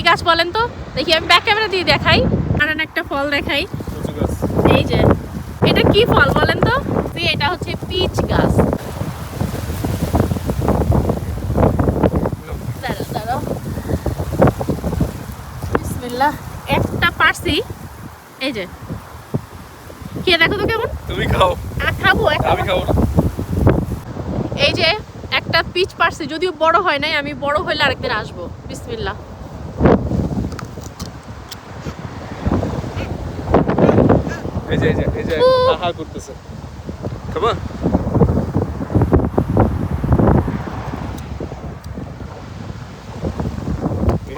গাছ বলেন তো দেখি, আমি ব্যাক ক্যামেরা দিয়ে দেখাই। আর একটা ফল দেখাই, এই যে এটা কি ফল বলেন তো? এটা হচ্ছে পিচ গাছ। বিসমিল্লাহ, একটা পারছি, এই যে কে দেখো তো কেমন। তুমি খাও। খাবো, আমি খাবো না। এই যে একটা পিচ পারছি, যদিও বড় হয় নাই, আমি বড় হইলে আরেকদিন আসবো। বিসমিল্লাহ। এই যে আহা করতেছে, খাবা?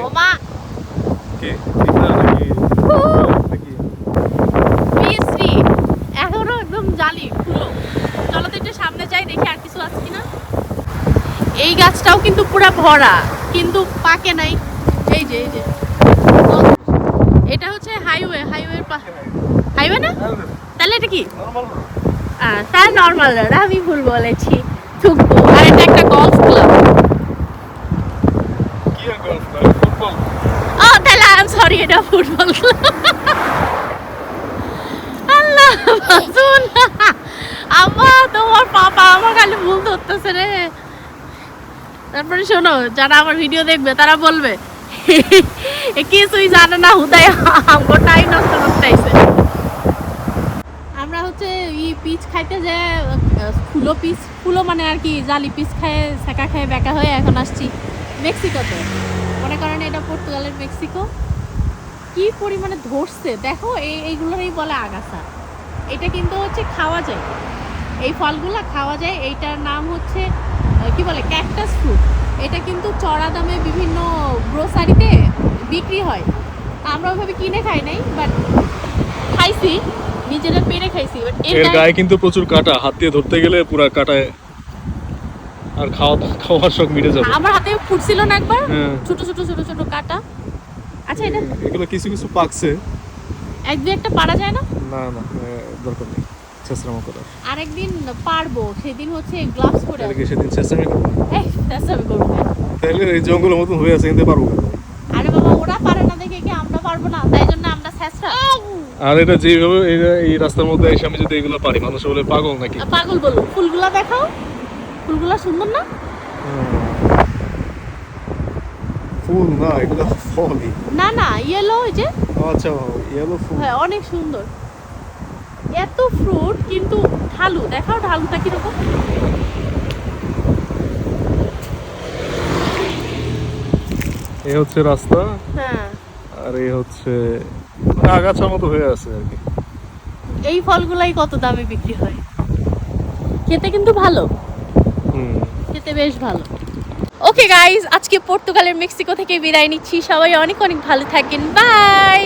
ওমা কি ঠিকনা নাকি নাকি মিষ্টি এখনো একদম জালি ফুলো। চলো তো একটু সামনে যাই, দেখি আর কিছু আছে কিনা। এই গাছটাও কিন্তু পুরো ভরা, কিন্তু পাকে নাই। এই যে এটা হচ্ছে হাইওয়ে হাইওয়ে না, তাহলে এটা কি? তার নর্মাল রোড, আমি ভুল বলেছি। ঠুকবো। আর এটা একটা গলফ ক্লাব। কি গলফ ক্লাব? ফুটবল? তাহলে আই এম সরি, এটা ফুটবল ক্লাব। আল্লাহ বাঁচুন। আম্মা, তোমার পাপা আমার খালি ভুল ধরতেছে রে। তারপরে শোনো, যারা আমার ভিডিও দেখবে তারা বলবে কিছুই জানে না, হুদাই গোটাই নষ্ট করতে আইছে। আমরা হচ্ছে পিচ খাইতে যে ফুলো মানে আর কি জালি পিচ খায়, সেকা খায়, বেকা হয়ে এখন আসছি মেক্সিকোতে। মনে করেন এটা পর্তুগালের মেক্সিকো। কি পরিমাণে ধরছে দেখো, এইগুলোরই বলে আগাছা। এটা কিন্তু হচ্ছে খাওয়া যায়, এই ফলগুলা খাওয়া যায়। এইটার নাম হচ্ছে কি বলে, ক্যাকটাস ফ্রুট। এটা কিন্তু চড়া দামে বিভিন্ন গ্রোসারিতে বিক্রি হয়। আমরা ওইভাবে কিনে খাই নাই, বাট খাইছি, নিজেরা পেরে খাইছি। বাট এর গায়ে কিন্তু প্রচুর কাটা, হাত দিয়ে ধরতে গেলে পুরো কাটায়, আর খাওয়ার শখ মিটে যাবে। আমার হাতে ফুটছিল না একবার, ছোট ছোট ছোট ছোট কাটা। আচ্ছা, এটা এগুলো কিছু কিছু পাকছে, এক দুই একটা পারা যায় না? না না, দরকার নেই চেষ্টামো করার। আরেকদিন পারবো, সেদিন হচ্ছে গ্লাভস পরে তাহলে কি সেদিন চেষ্টামি করবো? চেষ্টা করবো। তাহলে এই জঙ্গলের মতন হয়ে আছে, কিন্তু পারবো না। আরে বাবা, ওরা পারে না দেখে কি আমরা পারবো না? তাই জন্য আমরা চেষ্টা। আর এটা যেভাবে এই রাস্তার মধ্যে এসে আমি যদি এগুলো পারি, মানুষ বলে পাগল নাকি। পাগল বলো। ফুলগুলা দেখাও, ফুলগুলা সুন্দর না? ফুল না, এগুলো ফলই। না না, ইয়েলো, এই যে আচ্ছা, ইয়েলো ফুল। হ্যাঁ, অনেক সুন্দর। এত ফ্রুট, কিন্তু ঢালু দেখাও, ঢালুটা কিরকম। এই হচ্ছে রাস্তা, হ্যাঁ, আর এই হচ্ছে আগাছার মতো হয়ে আছে আর কি। এই ফলগুলাই কত দামে বিক্রি হয়। খেতে কিন্তু ভালো, খেতে বেশ ভালো। ওকে গাইজ, আজকে পর্তুগালের মেক্সিকো থেকে বিদায় নিচ্ছি। সবাই অনেক অনেক ভালো থাকেন, বাই।